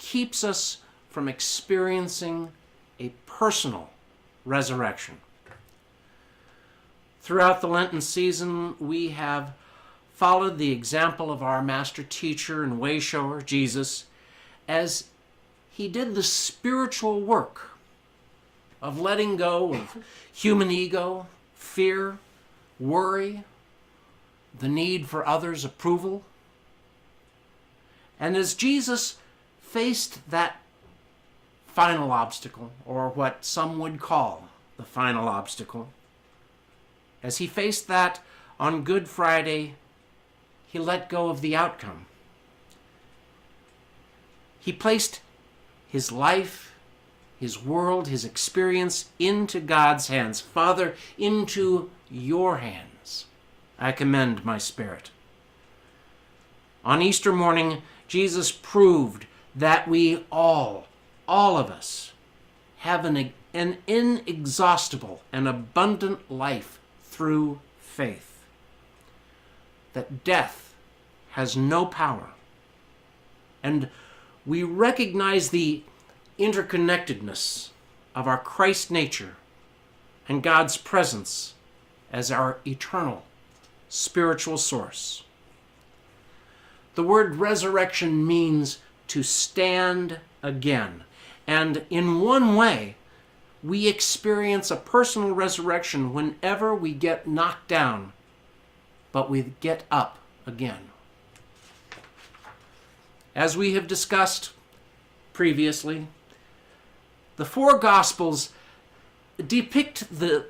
keeps us from experiencing a personal resurrection. Throughout the Lenten season, we have followed the example of our master teacher and way shower, Jesus, as he did the spiritual work of letting go of human ego, fear, worry, the need for others' approval. And as Jesus faced that final obstacle, or what some would call the final obstacle, as he faced that on Good Friday, he let go of the outcome. He placed his life, his world, his experience into God's hands. Father, into your hands I commend my spirit. On Easter morning, Jesus proved that we all of us, have an inexhaustible and abundant life through faith. That death has no power. And we recognize the interconnectedness of our Christ nature and God's presence as our eternal spiritual source. The word resurrection means to stand again. And in one way, we experience a personal resurrection whenever we get knocked down, but we get up again. As we have discussed previously, the four Gospels depict the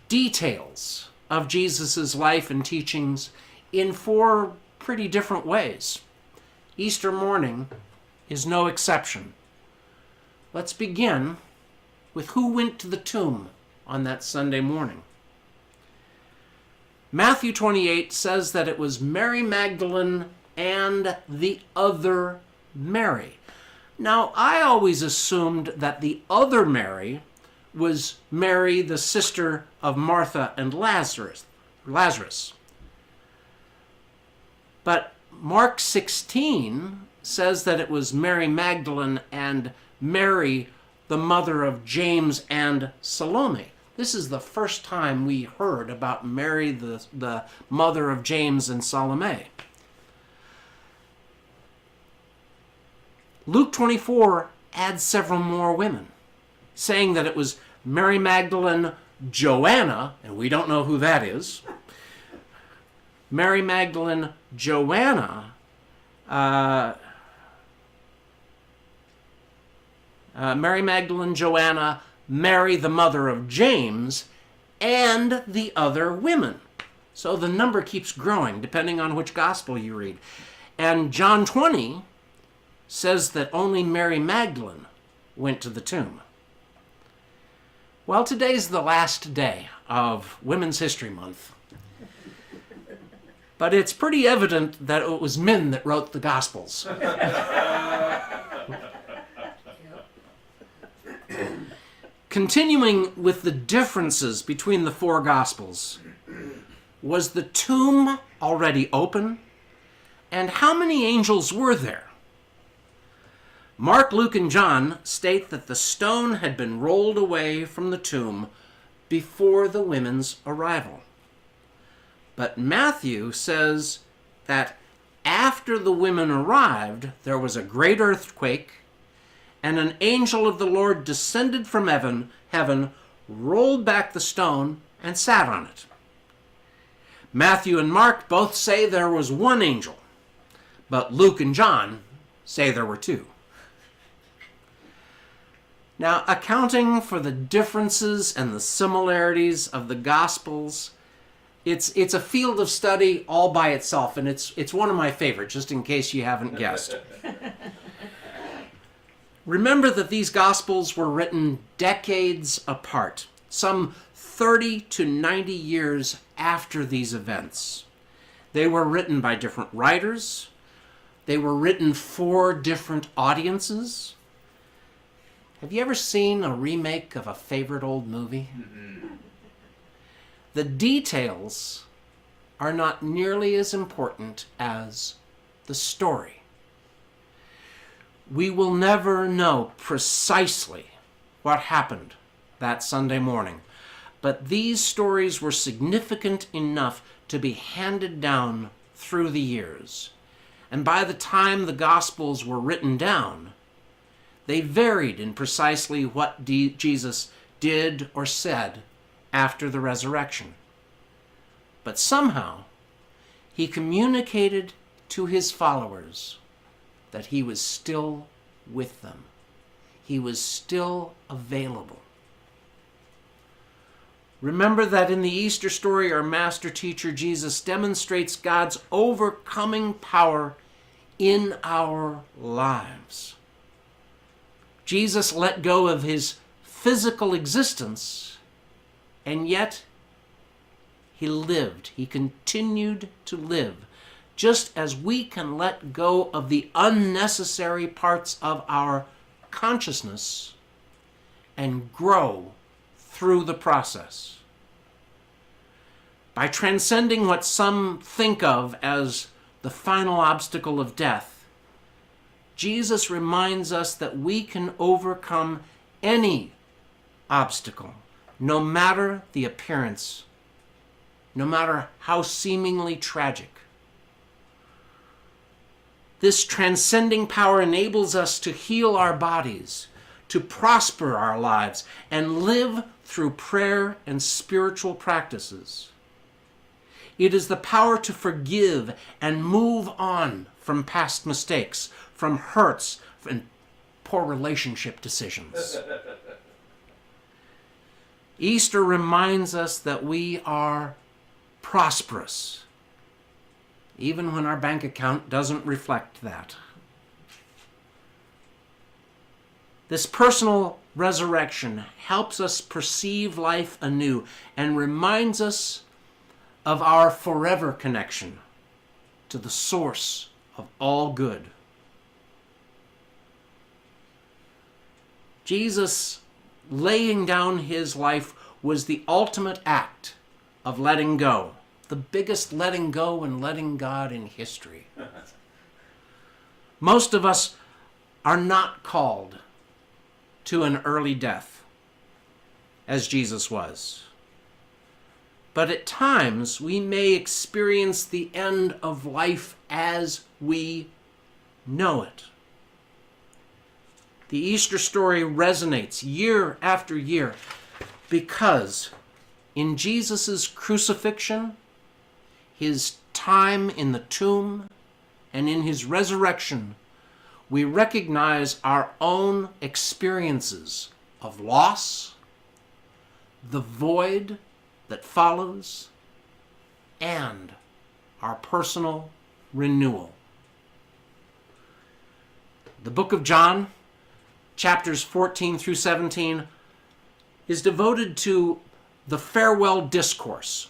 details of Jesus' life and teachings in four pretty different ways. Easter morning is no exception. Let's begin with who went to the tomb on that Sunday morning. Matthew 28 says that it was Mary Magdalene and the other Mary. Now, I always assumed that the other Mary was Mary, the sister of Martha and Lazarus. But Mark 16 says that it was Mary Magdalene and Mary, the mother of James and Salome. This is the first time we heard about Mary, the mother of James and Salome. Luke 24 adds several more women, saying that it was Mary Magdalene, Joanna, and we don't know who that is. Mary Magdalene, Joanna, Mary, the mother of James, and the other women. So the number keeps growing depending on which gospel you read. And John 20 says that only Mary Magdalene went to the tomb. Well, today's the last day of Women's History Month. But it's pretty evident that it was men that wrote the Gospels. Continuing with the differences between the four Gospels, was the tomb already open? And how many angels were there? Mark, Luke, and John state that the stone had been rolled away from the tomb before the women's arrival. But Matthew says that after the women arrived, there was a great earthquake, and an angel of the Lord descended from heaven, rolled back the stone, and sat on it. Matthew and Mark both say there was one angel, but Luke and John say there were two. Now, accounting for the differences and the similarities of the Gospels, it's a field of study all by itself, and it's one of my favorites, just in case you haven't guessed. Remember that these Gospels were written decades apart, some 30 to 90 years after these events. They were written by different writers. They were written for different audiences. Have you ever seen a remake of a favorite old movie? Mm-hmm. The details are not nearly as important as the story. We will never know precisely what happened that Sunday morning, but these stories were significant enough to be handed down through the years. And by the time the Gospels were written down, they varied in precisely what Jesus did or said after the resurrection. But somehow, he communicated to his followers that he was still with them. He was still available. Remember that in the Easter story, our master teacher Jesus demonstrates God's overcoming power in our lives. Jesus let go of his physical existence, and yet he lived. He continued to live, just as we can let go of the unnecessary parts of our consciousness and grow through the process. By transcending what some think of as the final obstacle of death, Jesus reminds us that we can overcome any obstacle, no matter the appearance, no matter how seemingly tragic. This transcending power enables us to heal our bodies, to prosper our lives, and live through prayer and spiritual practices. It is the power to forgive and move on from past mistakes, from hurts, and poor relationship decisions. Easter reminds us that we are prosperous, even when our bank account doesn't reflect that. This personal resurrection helps us perceive life anew and reminds us of our forever connection to the source of all good. Jesus laying down his life was the ultimate act of letting go, the biggest letting go and letting God in history. Most of us are not called to an early death, as Jesus was. But at times, we may experience the end of life as we know it. The Easter story resonates year after year because in Jesus' crucifixion, his time in the tomb, and in his resurrection, we recognize our own experiences of loss, the void that follows, and our personal renewal. The book of John, chapters 14 through 17, is devoted to the farewell discourse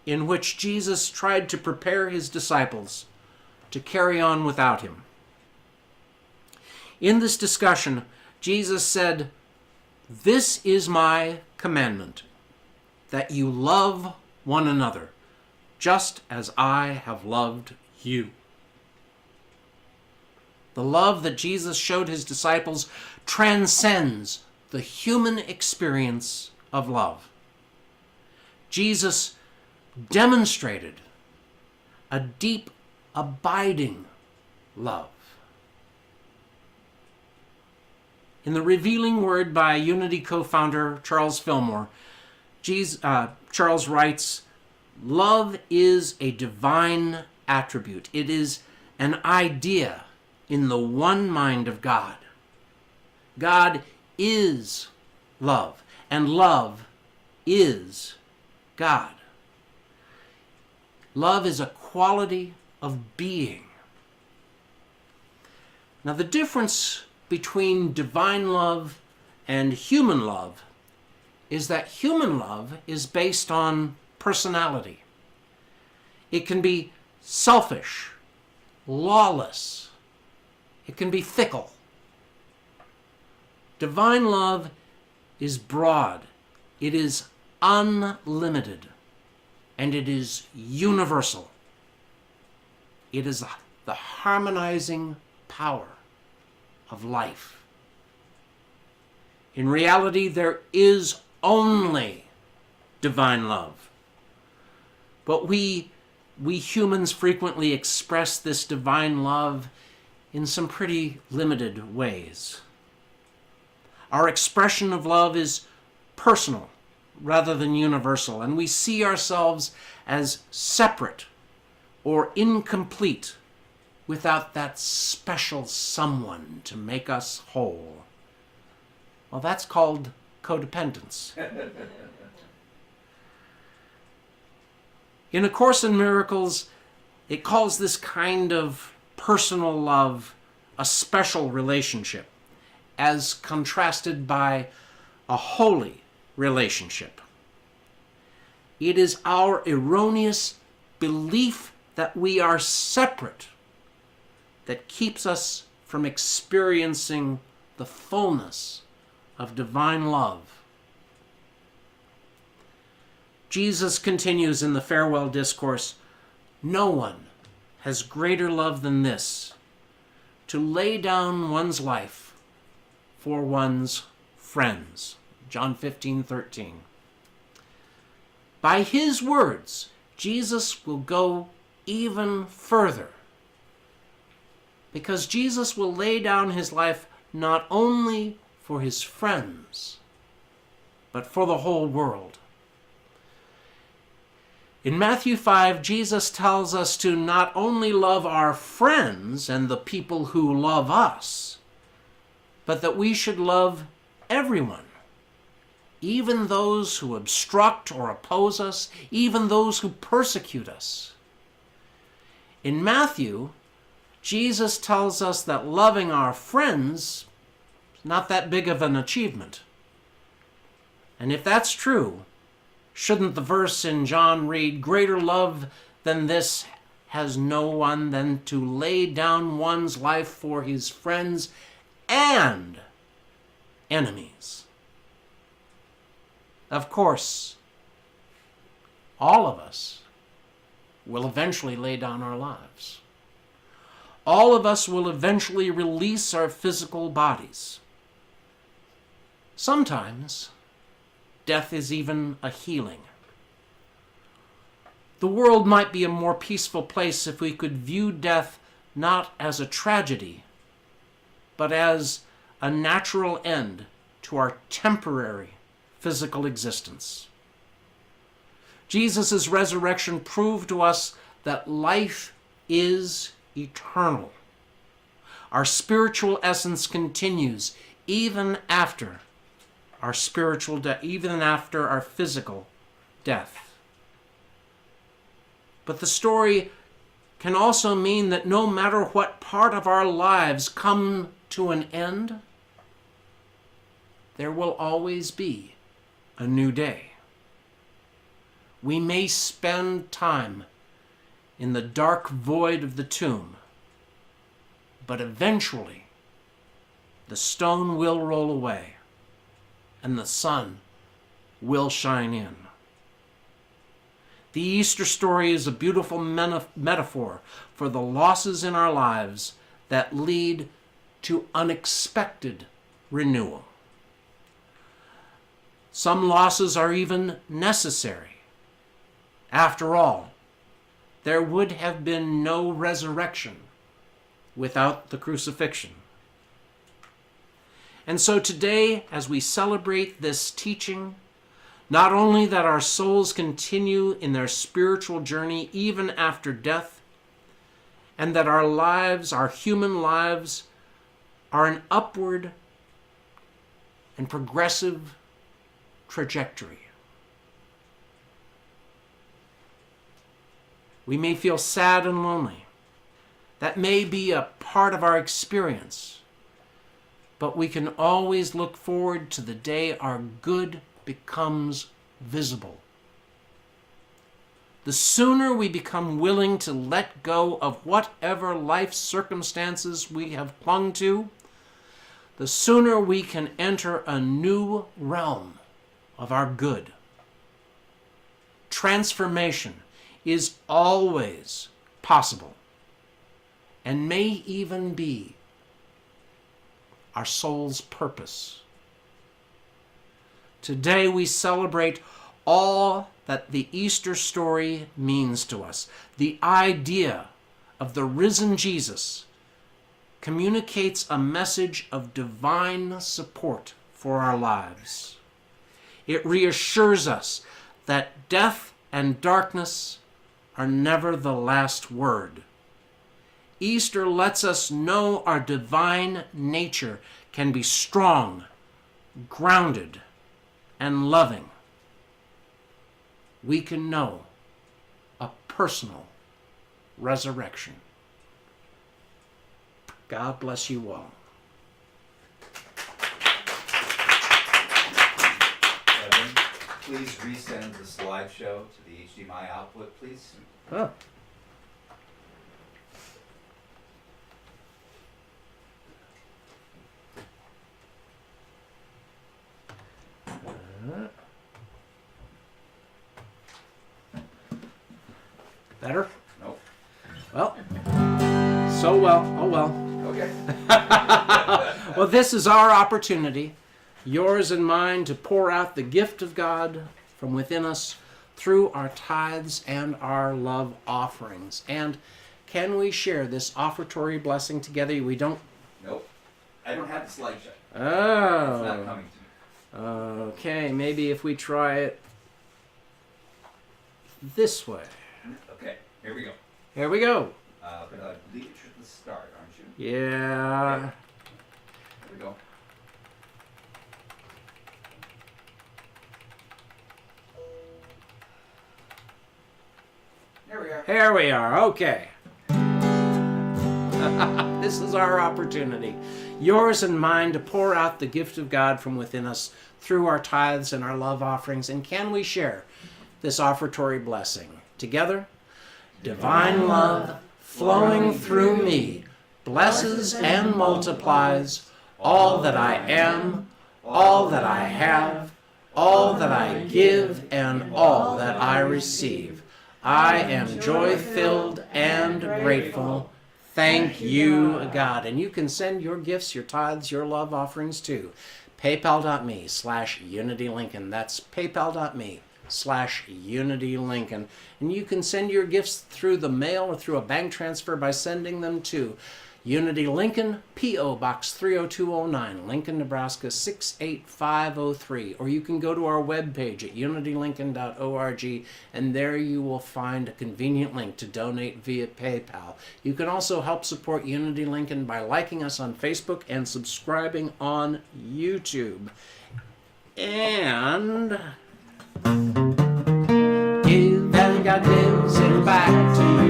in which Jesus tried to prepare his disciples to carry on without him. In this discussion, Jesus said, "This is my commandment, that you love one another, just as I have loved you." The love that Jesus showed his disciples transcends the human experience of love. Jesus demonstrated a deep, abiding love. In the Revealing Word by Unity co-founder Charles Fillmore, Charles writes, "Love is a divine attribute. It is an idea in the one mind of God. God is love, and love is God. Love is a quality of being." Now, the difference between divine love and human love is that human love is based on personality. It can be selfish, lawless. It can be fickle. Divine love is broad. It is unlimited. And it is universal. It is the harmonizing power of life. In reality, there is only divine love. But we humans frequently express this divine love in some pretty limited ways. Our expression of love is personal rather than universal, and we see ourselves as separate or incomplete without that special someone to make us whole. Well, that's called codependence. In A Course in Miracles, it calls this kind of personal love a special relationship, as contrasted by a holy relationship. It is our erroneous belief that we are separate that keeps us from experiencing the fullness of divine love. Jesus continues in the farewell discourse, "No one has greater love than this, to lay down one's life for one's friends." John 15:13. By his words, Jesus will go even further, because Jesus will lay down his life not only for his friends, but for the whole world. In Matthew 5, Jesus tells us to not only love our friends and the people who love us, but that we should love everyone, even those who obstruct or oppose us, even those who persecute us. In Matthew, Jesus tells us that loving our friends is not that big of an achievement. And if that's true, shouldn't the verse in John read, "Greater love than this has no one than to lay down one's life for his friends and enemies"? Of course, all of us will eventually lay down our lives. All of us will eventually release our physical bodies. Sometimes, death is even a healing. The world might be a more peaceful place if we could view death not as a tragedy, but as a natural end to our temporary physical existence. Jesus' resurrection proved to us that life is eternal. Our spiritual essence continues even after our spiritual death, even after our physical death. But the story can also mean that no matter what part of our lives come to an end, there will always be a new day. We may spend time in the dark void of the tomb, but eventually the stone will roll away and the sun will shine in. The Easter story is a beautiful metaphor for the losses in our lives that lead to unexpected renewal. Some losses are even necessary. After all, there would have been no resurrection without the crucifixion. And so today, as we celebrate this teaching, not only that our souls continue in their spiritual journey even after death, and that our lives, our human lives, are an upward and progressive trajectory. We may feel sad and lonely. That may be a part of our experience. But we can always look forward to the day our good becomes visible. The sooner we become willing to let go of whatever life circumstances we have clung to, the sooner we can enter a new realm of our good. Transformation is always possible and may even be our soul's purpose. Today we celebrate all that the Easter story means to us. The idea of the risen Jesus communicates a message of divine support for our lives. It reassures us that death and darkness are never the last word. Easter lets us know our divine nature can be strong, grounded, and loving. We can know a personal resurrection. God bless you all. Evan, please resend the slideshow to the HDMI output, please. Oh. Better? Nope. Well, so well. Oh well. Okay. Well, this is our opportunity, yours and mine, to pour out the gift of God from within us through our tithes and our love offerings. And can we share this offertory blessing together? We don't... Nope. I don't have the slideshow. Oh. It's not coming to me. Okay, maybe if we try it this way. Okay, here we go. Here we go. But I believe you're at the start, aren't you? Yeah. Okay. Here we go. There we are. Here we are. Okay. This is our opportunity, yours and mine, to pour out the gift of God from within us through our tithes and our love offerings. And can we share this offertory blessing together? Divine love flowing through me blesses and multiplies all that I am, all that I have, all that I give, and all that I receive. I am joy-filled and grateful. Thank you, God. And you can send your gifts, your tithes, your love offerings to paypal.me/UnityLincoln. That's paypal.me/UnityLincoln. And you can send your gifts through the mail or through a bank transfer by sending them to Unity Lincoln, P.O. Box 30209, Lincoln, Nebraska 68503. Or you can go to our webpage at unitylincoln.org, and there you will find a convenient link to donate via PayPal. You can also help support Unity Lincoln by liking us on Facebook and subscribing on YouTube. And give and God gives it back to you.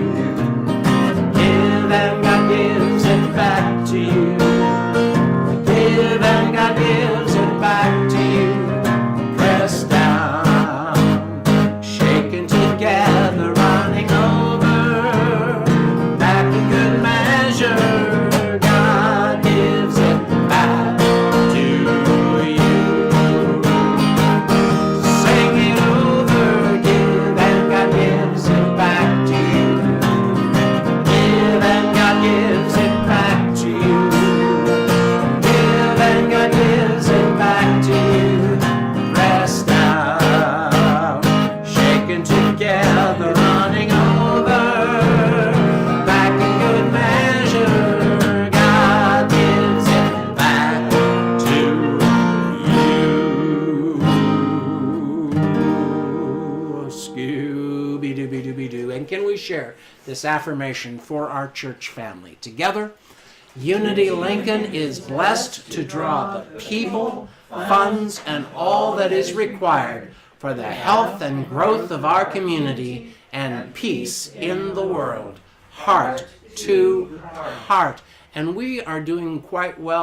Give and God gives it back to you. Give and God gives it back to you. Pressed down, shaken together, running over, back in good measure. God gives it back to you. Sing it over, give and God gives it back to you. Give and God gives it back to you. Give and God gives it back to you. Pressed down, shaken together, running over, back in good measure. God gives it back to you. Scooby-Dooby-Dooby-Doo. And can we share this affirmation for our church family? Together, Unity Lincoln is blessed to draw the people, funds, and all that is required for the health and growth of our community and peace in the world, heart to heart. And we are doing quite well